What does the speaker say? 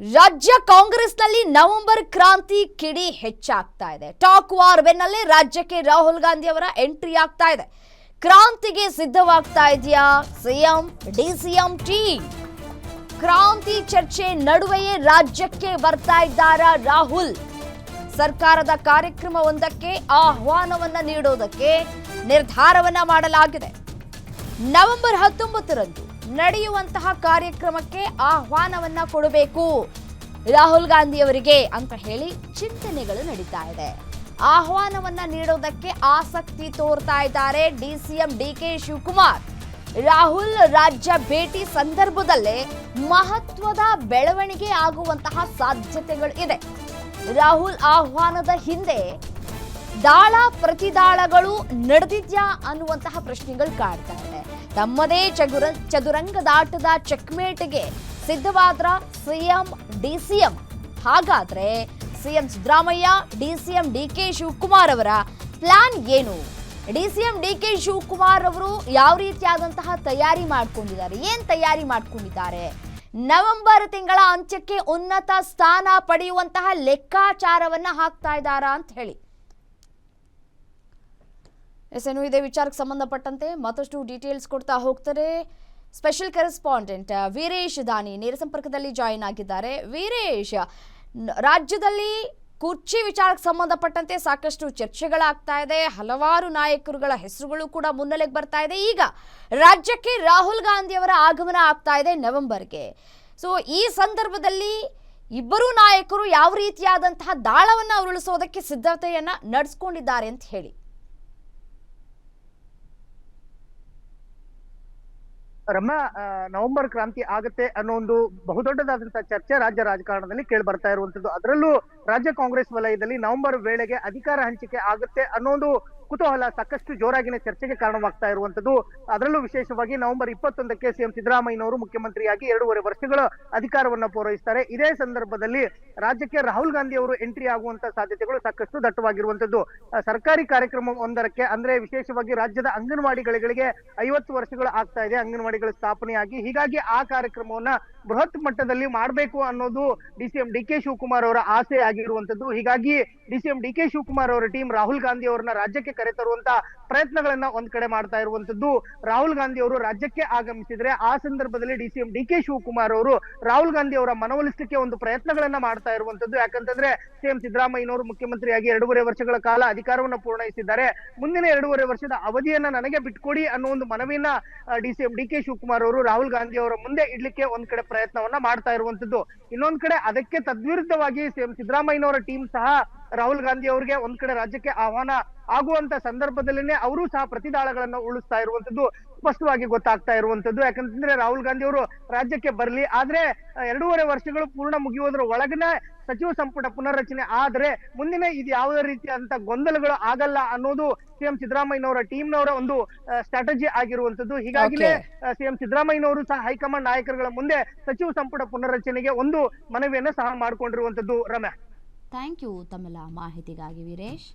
ರಾಜ್ಯ ಕಾಂಗ್ರೆಸ್ನಲ್ಲಿ ನವೆಂಬರ್ ಕ್ರಾಂತಿ ಕಿಡಿ ಹೆಚ್ಚಾಗ್ತಾ ಇದೆ. ಟಾಕ್ ವಾರ್ ಬೆನ್ನಲ್ಲೇ ರಾಜ್ಯಕ್ಕೆ ರಾಹುಲ್ ಗಾಂಧಿ ಅವರ ಎಂಟ್ರಿ ಆಗ್ತಾ ಇದೆ. ಕ್ರಾಂತಿಗೆ ಸಿದ್ಧವಾಗ್ತಾ ಇದೆಯಾ ಸಿಎಂ ಡಿಸಿಎಂ ಟೀಮ್? ಕ್ರಾಂತಿ ಚರ್ಚೆ ನಡುವೆಯೇ ರಾಜ್ಯಕ್ಕೆ ಬರ್ತಾ ಇದ್ದಾರಾ ರಾಹುಲ್? ಸರ್ಕಾರದ ಕಾರ್ಯಕ್ರಮವೊಂದಕ್ಕೆ ಆಹ್ವಾನವನ್ನ ನೀಡೋದಕ್ಕೆ ನಿರ್ಧಾರವನ್ನ ಮಾಡಲಾಗಿದೆ. ನವೆಂಬರ್ 19ರಂದು ನಡೆಯುವಂತಹ ಕಾರ್ಯಕ್ರಮಕ್ಕೆ ಆಹ್ವಾನವನ್ನ ಕೊಡಬೇಕು ರಾಹುಲ್ ಗಾಂಧಿ ಅವರಿಗೆ ಅಂತ ಹೇಳಿ ಚಿಂತನೆಗಳು ನಡೀತಾ ಇದೆ. ಆಹ್ವಾನವನ್ನ ನೀಡೋದಕ್ಕೆ ಆಸಕ್ತಿ ತೋರ್ತಾ ಇದ್ದಾರೆ ಡಿಸಿಎಂ ಡಿಕೆ ಶಿವಕುಮಾರ್. ರಾಹುಲ್ ರಾಜ್ಯ ಭೇಟಿ ಸಂದರ್ಭದಲ್ಲೇ ಮಹತ್ವದ ಬೆಳವಣಿಗೆ ಆಗುವಂತಹ ಸಾಧ್ಯತೆಗಳು ಇದೆ. ರಾಹುಲ್ ಆಹ್ವಾನದ ಹಿಂದೆ ದಾಳ ಪ್ರತಿದಾಳಗಳು ನಡೆದಿದ್ಯಾ ಅನ್ನುವಂತಹ ಪ್ರಶ್ನೆಗಳು ಕಾಡ್ತಾ ಇದೆ. ತಮ್ಮದೇ ಚದುರಂಗದಾಟದ ಚೆಕ್ಮೇಟ್ಗೆ ಸಿದ್ಧವಾದ್ರ ಸಿಎಂ ಡಿಸಿಎಂ. ಹಾಗಾದ್ರೆ CM Siddaramaiah DCM DK Shivakumar ಅವರ ಪ್ಲಾನ್ ಏನು? ಡಿಸಿಎಂ ಡಿಕೆ ಶಿವಕುಮಾರ್ ಅವರು ಯಾವ ರೀತಿಯಾದಂತಹ ತಯಾರಿ ಮಾಡ್ಕೊಂಡಿದ್ದಾರೆ? ಏನ್ ತಯಾರಿ ಮಾಡ್ಕೊಂಡಿದ್ದಾರೆ? ನವೆಂಬರ್ ತಿಂಗಳ ಅಂತ್ಯಕ್ಕೆ ಉನ್ನತ ಸ್ಥಾನ ಪಡೆಯುವಂತಹ ಲೆಕ್ಕಾಚಾರವನ್ನ ಹಾಕ್ತಾ ಇದ್ದಾರಾ ಅಂತ ಹೇಳಿ ಎಸ್ಎನು ಇದೇ ವಿಚಾರಕ್ಕೆ ಸಂಬಂಧಪಟ್ಟಂತೆ ಮತ್ತಷ್ಟು ಡೀಟೇಲ್ಸ್ ಕೊಡ್ತಾ ಹೋಗ್ತಾರೆ ಸ್ಪೆಷಲ್ ಕರೆಸ್ಪಾಂಡೆಂಟ್ ವೀರೇಶ್ ದಾನಿ ನೇರ ಸಂಪರ್ಕದಲ್ಲಿ ಜಾಯಿನ್ ಆಗಿದ್ದಾರೆ. ವೀರೇಶ್, ರಾಜ್ಯದಲ್ಲಿ ಕುರ್ಚಿ ವಿಚಾರಕ್ಕೆ ಸಂಬಂಧಪಟ್ಟಂತೆ ಸಾಕಷ್ಟು ಚರ್ಚೆಗಳಾಗ್ತಾ ಇದೆ. ಹಲವಾರು ನಾಯಕರುಗಳ ಹೆಸರುಗಳು ಕೂಡ ಮುನ್ನೆಲೆಗೆ ಬರ್ತಾ ಇದೆ. ಈಗ ರಾಜ್ಯಕ್ಕೆ ರಾಹುಲ್ ಗಾಂಧಿ ಅವರ ಆಗಮನ ಆಗ್ತಾ ಇದೆ ನವೆಂಬರ್ಗೆ. ಸೊ ಈ ಸಂದರ್ಭದಲ್ಲಿ ಇಬ್ಬರೂ ನಾಯಕರು ಯಾವ ರೀತಿಯಾದಂತಹ ದಾಳವನ್ನ ಉರುಳಿಸೋದಕ್ಕೆ ಸಿದ್ಧತೆಯನ್ನ ನಡೆಸ್ಕೊಂಡಿದ್ದಾರೆ ಅಂತ ಹೇಳಿ. ರಮ್ಯಾ, ನವೆಂಬರ್ ಕ್ರಾಂತಿ ಆಗತ್ತೆ ಅನ್ನೋ ಒಂದು ಬಹುದೊಡ್ಡದಾದಂತಹ ಚರ್ಚೆ ರಾಜ್ಯ ರಾಜಕಾರಣದಲ್ಲಿ ಕೇಳಿ ಬರ್ತಾ ಇರುವಂತದ್ದು. ಅದರಲ್ಲೂ ರಾಜ್ಯ ಕಾಂಗ್ರೆಸ್ ವಲಯದಲ್ಲಿ ನವೆಂಬರ್ ವೇಳೆಗೆ ಅಧಿಕಾರ ಹಂಚಿಕೆ ಆಗುತ್ತೆ ಅನ್ನೋ ಒಂದು ಕುತೂಹಲ ಸಾಕಷ್ಟು ಜೋರಾಗಿನ ಚರ್ಚೆಗೆ ಕಾರಣವಾಗ್ತಾ ಇರುವಂತದ್ದು. ಅದರಲ್ಲೂ ವಿಶೇಷವಾಗಿ ನವೆಂಬರ್ 21ಕ್ಕೆ ಸಿಎಂ ಸಿದ್ದರಾಮಯ್ಯನವರು ಮುಖ್ಯಮಂತ್ರಿಯಾಗಿ 2.5 ವರ್ಷಗಳ ಅಧಿಕಾರವನ್ನ ಪೂರೈಸ್ತಾರೆ. ಇದೇ ಸಂದರ್ಭದಲ್ಲಿ ರಾಜ್ಯಕ್ಕೆ ರಾಹುಲ್ ಗಾಂಧಿ ಅವರು ಎಂಟ್ರಿ ಆಗುವಂತ ಸಾಧ್ಯತೆಗಳು ಸಾಕಷ್ಟು ದಟ್ಟವಾಗಿರುವಂತದ್ದು. ಸರ್ಕಾರಿ ಕಾರ್ಯಕ್ರಮ ಒಂದರಕ್ಕೆ ಅಂದ್ರೆ ವಿಶೇಷವಾಗಿ ರಾಜ್ಯದ ಅಂಗನವಾಡಿಗಳಿಗೆ 50 ವರ್ಷಗಳು ಆಗ್ತಾ ಇದೆ ಅಂಗನವಾಡಿಗಳ ಸ್ಥಾಪನೆಯಾಗಿ. ಹೀಗಾಗಿ ಆ ಕಾರ್ಯಕ್ರಮವನ್ನ ಬೃಹತ್ ಮಟ್ಟದಲ್ಲಿ ಮಾಡಬೇಕು ಅನ್ನೋದು ಡಿಸಿಎಂ ಡಿಕೆ ಶಿವಕುಮಾರ್ ಅವರ ಆಸೆ ಆಗಿರುವಂತದ್ದು. ಹೀಗಾಗಿ ಡಿಸಿಎಂ ಡಿಕೆ ಶಿವಕುಮಾರ್ ಅವರ ಟೀಮ್ ರಾಹುಲ್ ಗಾಂಧಿ ಅವರನ್ನ ರಾಜ್ಯಕ್ಕೆ ಕರೆತರುವಂತ ಪ್ರಯತ್ನಗಳನ್ನ ಒಂದ್ ಕಡೆ ಮಾಡ್ತಾ ಇರುವಂತದ್ದು. ರಾಹುಲ್ ಗಾಂಧಿ ಅವರು ರಾಜ್ಯಕ್ಕೆ ಆಗಮಿಸಿದ್ರೆ ಆ ಸಂದರ್ಭದಲ್ಲಿ ಡಿಸಿಎಂ ಡಿಕೆ ಶಿವಕುಮಾರ್ ಅವರು ರಾಹುಲ್ ಗಾಂಧಿ ಅವರ ಮನವೊಲಿಸಲಿಕ್ಕೆ ಒಂದು ಪ್ರಯತ್ನಗಳನ್ನ ಮಾಡ್ತಾ ಇರುವಂತದ್ದು. ಯಾಕಂತಂದ್ರೆ ಸಿಎಂ ಸಿದ್ದರಾಮಯ್ಯನವರು ಮುಖ್ಯಮಂತ್ರಿಯಾಗಿ 2.5 ವರ್ಷಗಳ ಕಾಲ ಅಧಿಕಾರವನ್ನ ಪೂರ್ಣಯಿಸಿದ್ದಾರೆ. ಮುಂದಿನ 2.5 ವರ್ಷದ ಅವಧಿಯನ್ನ ನನಗೆ ಬಿಟ್ಕೊಡಿ ಅನ್ನೋ ಒಂದು ಮನವಿಯನ್ನ ಡಿಸಿಎಂ ಡಿಕೆ ಶಿವಕುಮಾರ್ ಅವರು ರಾಹುಲ್ ಗಾಂಧಿ ಅವರ ಮುಂದೆ ಇಡ್ಲಿಕ್ಕೆ ಒಂದ್ ಕಡೆ ಪ್ರಯತ್ನವನ್ನ ಮಾಡ್ತಾ ಇರುವಂತದ್ದು. ಇನ್ನೊಂದ್ ಕಡೆ ಅದಕ್ಕೆ ತದ್ವಿರುದ್ಧವಾಗಿ ಸಿಎಂ ಸಿದ್ದರಾಮಯ್ಯನವರ ಟೀಮ್ ಸಹ ರಾಹುಲ್ ಗಾಂಧಿ ಅವರಿಗೆ ಒಂದ್ ಕಡೆ ರಾಜ್ಯಕ್ಕೆ ಆಹ್ವಾನ ಆಗುವಂತ ಸಂದರ್ಭದಲ್ಲಿನೇ ಅವರು ಸಹ ಪ್ರತಿದಾಳಗಳನ್ನ ಉಳಿಸ್ತಾ ಇರುವಂತದ್ದು ಸ್ಪಷ್ಟವಾಗಿ ಗೊತ್ತಾಗ್ತಾ ಇರುವಂತದ್ದು. ಯಾಕಂತಂದ್ರೆ ರಾಹುಲ್ ಗಾಂಧಿ ಅವರು ರಾಜ್ಯಕ್ಕೆ ಬರ್ಲಿ, ಆದ್ರೆ 2.5 ವರ್ಷಗಳು ಪೂರ್ಣ ಮುಗಿಯೋದ್ರ ಒಳಗನೆ ಸಚಿವ ಸಂಪುಟ ಪುನರ್ರಚನೆ ಆದ್ರೆ ಮುಂದಿನ ಇದು ಯಾವುದೇ ರೀತಿಯಾದಂತ ಗೊಂದಲಗಳು ಆಗಲ್ಲ ಅನ್ನೋದು ಸಿಎಂ ಸಿದ್ದರಾಮಯ್ಯನವರ ಟೀಮ್ನವರ ಒಂದು ಸ್ಟ್ರಾಟಜಿ ಆಗಿರುವಂತದ್ದು. ಹೀಗಾಗಿನೇ ಸಿಎಂ ಸಿದ್ದರಾಮಯ್ಯನವರು ಸಹ ಹೈಕಮಾಂಡ್ ನಾಯಕರುಗಳ ಮುಂದೆ ಸಚಿವ ಸಂಪುಟ ಪುನರ್ರಚನೆಗೆ ಒಂದು ಮನವಿಯನ್ನ ಸಹ ಮಾಡಿಕೊಂಡಿರುವಂತದ್ದು. ರಮ್ಯಾ, ಥ್ಯಾಂಕ್ ಯು ತಮ್ಮೆಲ್ಲ ಮಾಹಿತಿಗಾಗಿ ವೀರೇಶ್.